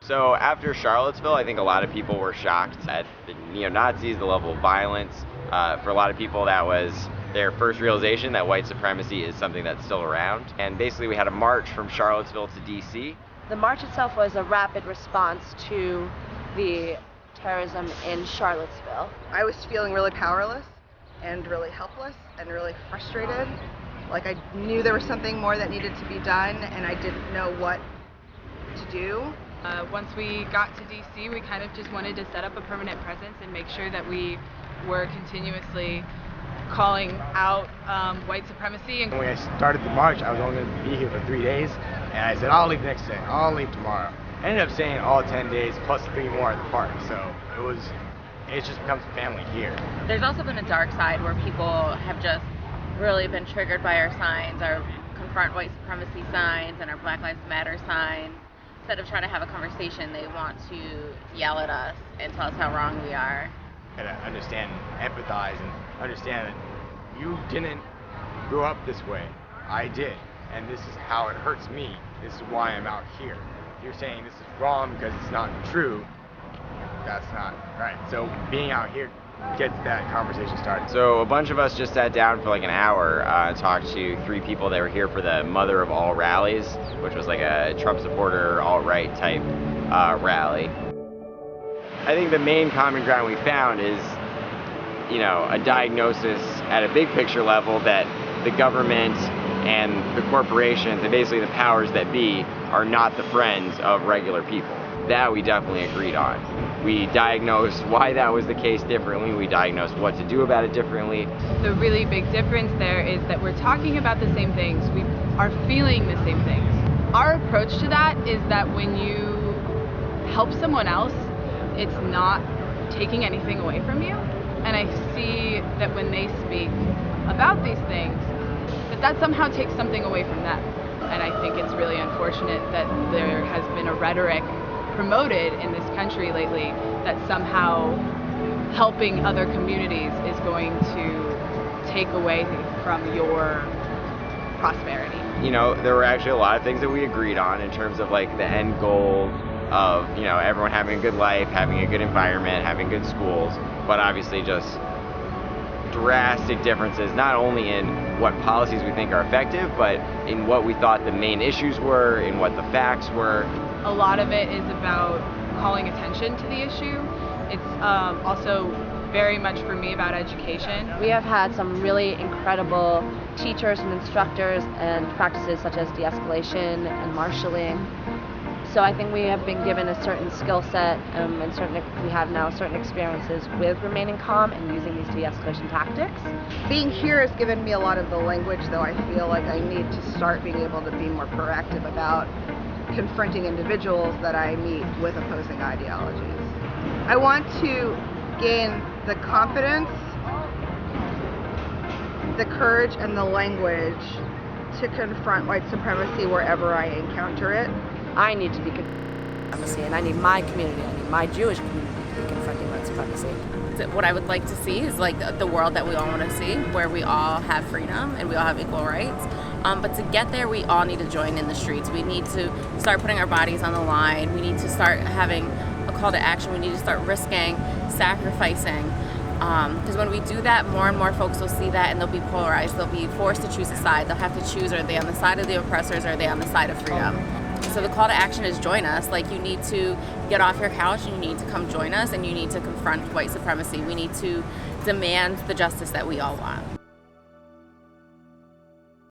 So after Charlottesville, I think a lot of people were shocked at the neo-Nazis, the level of violence. For a lot of people, that was their first realization that white supremacy is something that's still around. And basically we had a march from Charlottesville to DC. The march itself was a rapid response to the terrorism in Charlottesville. I was feeling really powerless and really helpless and really frustrated. Like I knew there was something more that needed to be done and I didn't know what to do. Once we got to DC, we kind of just wanted to set up a permanent presence and make sure that we were continuously calling out white supremacy. When I started the march, I was only going to be here for 3 days, and I said, I'll leave next day, I'll leave tomorrow. I ended up staying all 10 days, plus 3 more at the park, so it just becomes family here. There's also been a dark side where people have just really been triggered by our signs, our Confront white supremacy signs and our Black Lives Matter signs. Instead of trying to have a conversation, they want to yell at us and tell us how wrong we are. I gotta understand, empathize, and understand that you didn't grow up this way. I did, and this is how it hurts me. This is why I'm out here. If you're saying this is wrong because it's not true, that's not right. So being out here gets that conversation started. So a bunch of us just sat down for like an hour and talked to 3 people that were here for the Mother of All rallies, which was like a Trump supporter, alt-right type rally. I think the main common ground we found is, a diagnosis at a big picture level that the government and the corporations and basically the powers that be are not the friends of regular people. That we definitely agreed on. We diagnosed why that was the case differently. We diagnosed what to do about it differently. The really big difference there is that we're talking about the same things. We are feeling the same things. Our approach to that is that when you help someone else, it's not taking anything away from you. And I see that when they speak about these things, that somehow takes something away from them. And I think it's really unfortunate that there has been a rhetoric promoted in this country lately that somehow helping other communities is going to take away from your prosperity. There were actually a lot of things that we agreed on in terms of like the end goal of, everyone having a good life, having a good environment, having good schools, but obviously just drastic differences, not only in what policies we think are effective, but in what we thought the main issues were, in what the facts were. A lot of it is about calling attention to the issue. It's also very much for me about education. We have had some really incredible teachers and instructors and practices such as de-escalation and marshalling. So I think we have been given a certain skill set and we have now certain experiences with remaining calm and using these de-escalation tactics. Being here has given me a lot of the language, though I feel like I need to start being able to be more proactive about confronting individuals that I meet with opposing ideologies. I want to gain the confidence, the courage, and the language to confront white supremacy wherever I encounter it. I need to be supremacy, and I need my community, I need my Jewish community to be confronting white supremacy. What I would like to see is like the world that we all want to see, where we all have freedom and we all have equal rights. But to get there, we all need to join in the streets. We need to start putting our bodies on the line. We need to start having a call to action. We need to start risking, sacrificing. Because when we do that, more and more folks will see that and they'll be polarized. They'll be forced to choose a side. They'll have to choose, are they on the side of the oppressors or are they on the side of freedom? So the call to action is join us. Like, you need to get off your couch and you need to come join us and you need to confront white supremacy. We need to demand the justice that we all want.